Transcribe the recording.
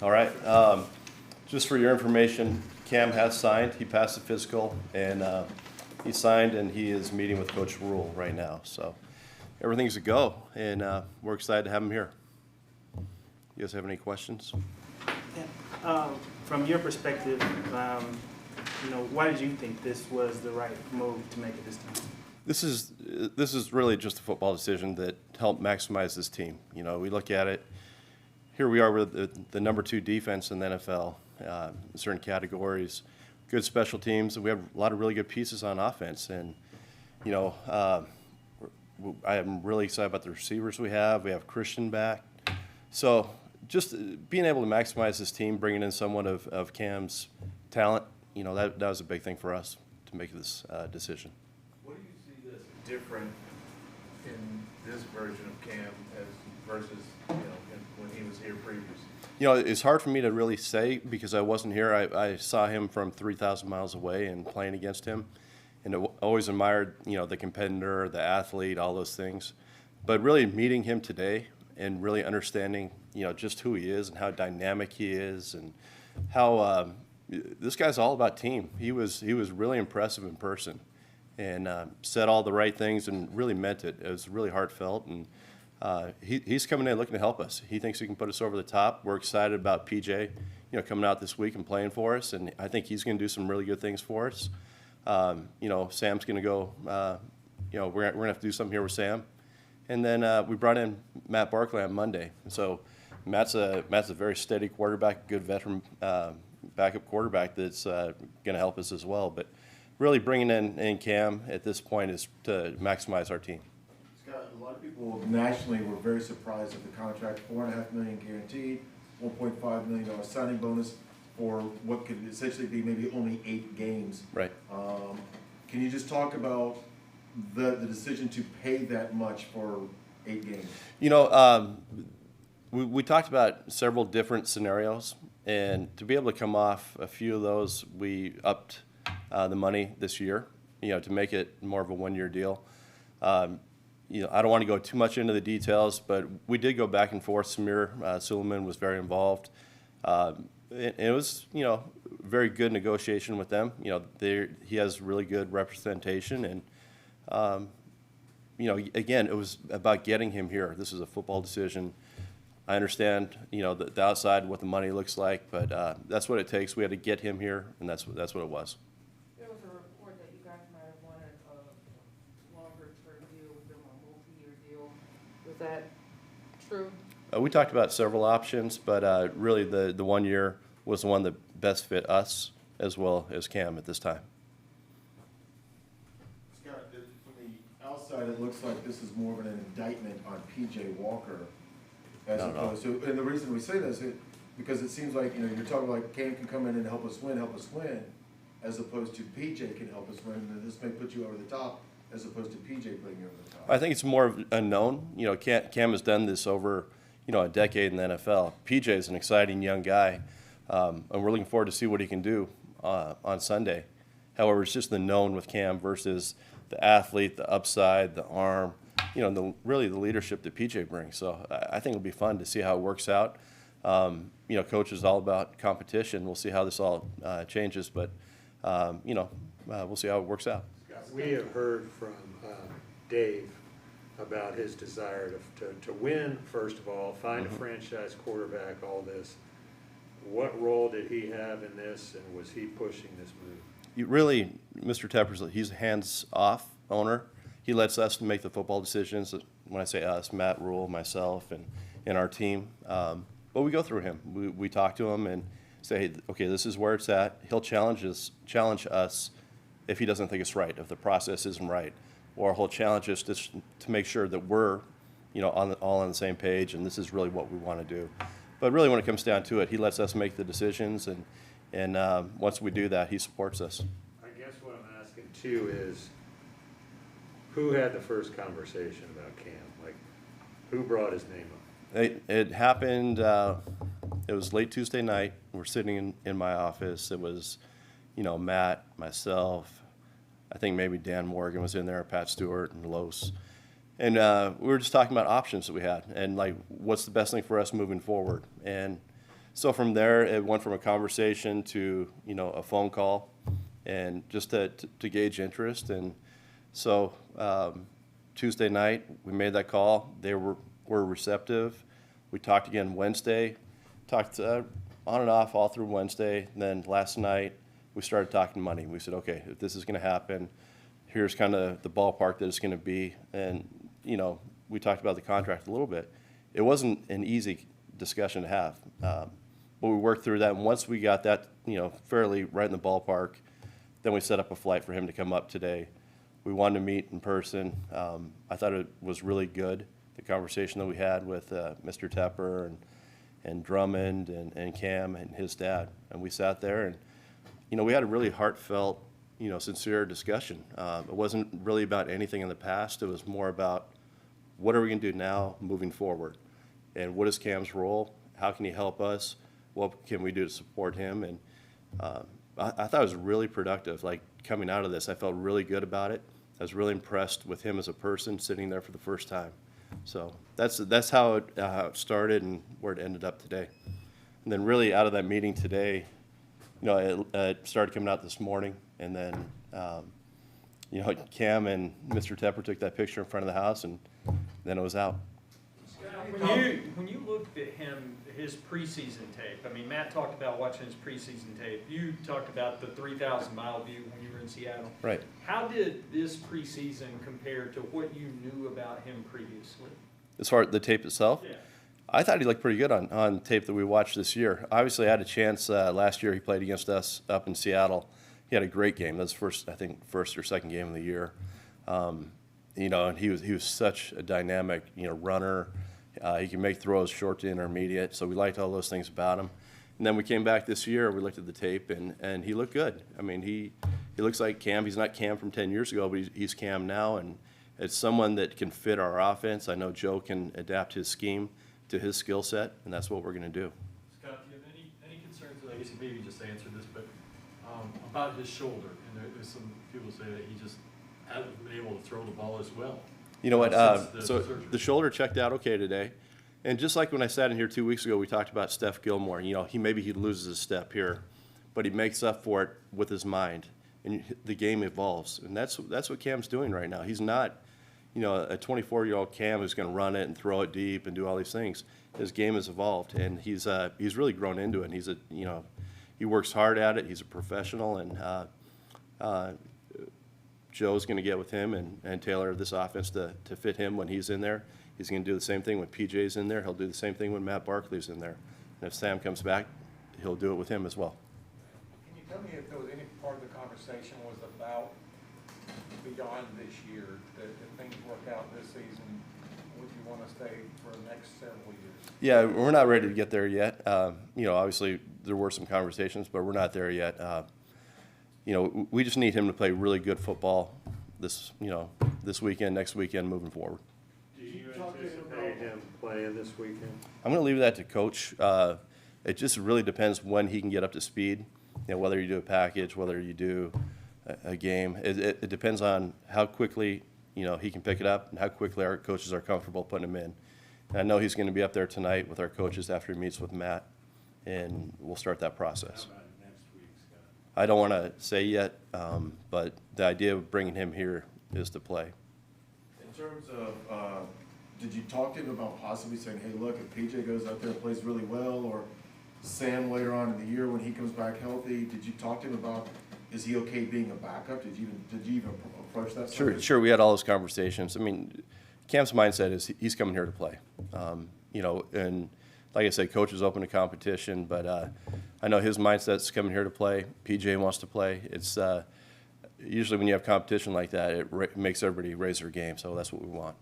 All right. Just for your information, Cam has signed. He passed the physical, and he signed, and he is meeting with Coach Rule right now. So everything's a go, and we're excited to have him here. You guys have any questions? Yeah. From your perspective, why did you think this was the right move to make at this time? This is really just a football decision that helped maximize this team. We look at it. Here we are with the number 2 defense in the NFL in certain categories, good special teams, and we have a lot of really good pieces on offense. And I am really excited about the receivers we have. We have Christian back, so just being able to maximize this team, bringing in someone of Cam's talent, that was a big thing for us to make this decision. What do you see that's different in this version of Cam versus when he was here previously? It's hard for me to really say because I wasn't here. I saw him from 3,000 miles away and playing against him, and always admired the competitor, the athlete, all those things. But really meeting him today and really understanding just who he is and how dynamic he is and how this guy's all about team. He was really impressive in person and said all the right things and really meant it. It was really heartfelt, and he's coming in looking to help us. He thinks he can put us over the top. We're excited about PJ, coming out this week and playing for us, and I think he's going to do some really good things for us. Sam's going to go. We're going to have to do something here with Sam, and then we brought in Matt Barkley on Monday. So Matt's a very steady quarterback, good veteran backup quarterback that's going to help us as well. But really bringing in Cam at this point is to maximize our team. Scott, a lot of people nationally were very surprised at the contract, $4.5 million guaranteed, $1.5 million signing bonus for what could essentially be maybe only 8 games. Right. Can you just talk about the decision to pay that much for 8 games? We talked about several different scenarios, and to be able to come off a few of those, we upped the money this year, to make it more of a 1-year deal. I don't want to go too much into the details, but we did go back and forth. Samir Suleiman was very involved. It was, very good negotiation with them. He has really good representation, and again, it was about getting him here. This is a football decision. I understand, the outside, what the money looks like, but that's what it takes. We had to get him here, and that's what it was. There was a report that you guys might have wanted a longer-term deal with them, a multi-year deal. Was that true? We talked about several options, but really the 1 year was the one that best fit us as well as Cam at this time. Scott, from the outside, it looks like this is more of an indictment on P.J. Walker as opposed to, and the reason we say this is because it seems like, you're talking like Cam can come in and help us win, as opposed to P.J. can help us win, and this may put you over the top as opposed to P.J. putting you over the top. I think it's more of unknown. Cam has done this over, a decade in the NFL. P.J. is an exciting young guy, and we're looking forward to see what he can do on Sunday. However, it's just the known with Cam versus the athlete, the upside, the arm, really the leadership that PJ brings. So I think it'll be fun to see how it works out. Coach is all about competition. We'll see how this all changes, but we'll see how it works out. We have heard from Dave about his desire to win, first of all, find a franchise quarterback, all this. What role did he have in this, and was he pushing this move? Really, Mr. Tepper's, he's a hands-off owner. He lets us make the football decisions. When I say us, Matt Rule, myself, and our team. But we go through him. We talk to him and say, hey, okay, this is where it's at. He'll challenge us if he doesn't think it's right, if the process isn't right. Or he'll challenge us to make sure that we're all on the same page, and this is really what we want to do. But really, when it comes down to it, he lets us make the decisions, and once we do that, he supports us. I guess what I'm asking, too, is who had the first conversation about Cam? Like, who brought his name up? It happened, it was late Tuesday night. We're sitting in my office. It was, Matt, myself, I think maybe Dan Morgan was in there, Pat Stewart, and Los. And we were just talking about options that we had and, like, what's the best thing for us moving forward. And So from there, it went from a conversation to, a phone call, and just to gauge interest. And so Tuesday night, we made that call. They were receptive. We talked again Wednesday, talked on and off all through Wednesday. And then last night, we started talking money. We said, okay, if this is going to happen, here's kind of the ballpark that it's going to be. And, we talked about the contract a little bit. It wasn't an easy discussion to have. But we worked through that. And once we got that, fairly right in the ballpark, then we set up a flight for him to come up today. We wanted to meet in person. I thought it was really good, the conversation that we had with Mr. Tepper and Drummond and Cam and his dad. And we sat there and, we had a really heartfelt, sincere discussion. It wasn't really about anything in the past. It was more about what are we going to do now moving forward? And what is Cam's role? How can he help us? What can we do to support him? And I thought it was really productive. Like, coming out of this, I felt really good about it. I was really impressed with him as a person sitting there for the first time. So that's how it started and where it ended up today. And then really out of that meeting today, it started coming out this morning. And then, Cam and Mr. Tepper took that picture in front of the house, and then it was out. When you looked at his preseason tape, I mean, Matt talked about watching his preseason tape. You talked about the 3,000-mile view when you were in Seattle. Right. How did this preseason compare to what you knew about him previously? As far as the tape itself? Yeah. I thought he looked pretty good on tape that we watched this year. Obviously, I had a chance last year. He played against us up in Seattle. He had a great game. That was first or second game of the year. And he was such a dynamic, runner. He can make throws short to intermediate. So we liked all those things about him. And then we came back this year. We looked at the tape, and he looked good. I mean, he looks like Cam. He's not Cam from 10 years ago, but he's Cam now, and it's someone that can fit our offense. I know Joe can adapt his scheme to his skill set, and that's what we're going to do. Scott, do you have any concerns, I guess you maybe just answered this, but about his shoulder? And there's some people say that he just hasn't been able to throw the ball as well. You know what? Since So surgery. the shoulder checked out okay today. And just like when I sat in here 2 weeks ago, we talked about Steph Gilmore. He loses a step here, but he makes up for it with his mind, and the game evolves. And that's what Cam's doing right now. He's not, a 24-year-old Cam who's going to run it and throw it deep and do all these things. His game has evolved, and he's really grown into it. And he works hard at it. He's a professional, and Joe's going to get with him and tailor this offense to fit him when he's in there. He's going to do the same thing when PJ's in there. He'll do the same thing when Matt Barkley's in there. And if Sam comes back, he'll do it with him as well. Can you tell me if there was any part of the conversation was about beyond this year, that if things work out this season, would you want to stay for the next several years? Yeah, we're not ready to get there yet. Obviously there were some conversations, but we're not there yet. We just need him to play really good football this weekend, next weekend, moving forward. Do you anticipate him playing this weekend? I'm going to leave that to Coach. It just really depends when he can get up to speed. Whether you do a package, whether you do a game. It depends on how quickly he can pick it up and how quickly our coaches are comfortable putting him in. And I know he's going to be up there tonight with our coaches after he meets with Matt, and we'll start that process. How about next week, Scott? I don't want to say yet, but the idea of bringing him here is to play. In terms of, did you talk to him about possibly saying, hey, look, if PJ goes out there and plays really well, or Sam later on in the year when he comes back healthy, did you talk to him about, is he okay being a backup? Did you even approach that? Sure. We had all those conversations. I mean, Cam's mindset is he's coming here to play. And like I said, coach is open to competition, but I know his mindset's coming here to play. PJ wants to play. It's usually when you have competition like that, it makes everybody raise their game, so that's what we want.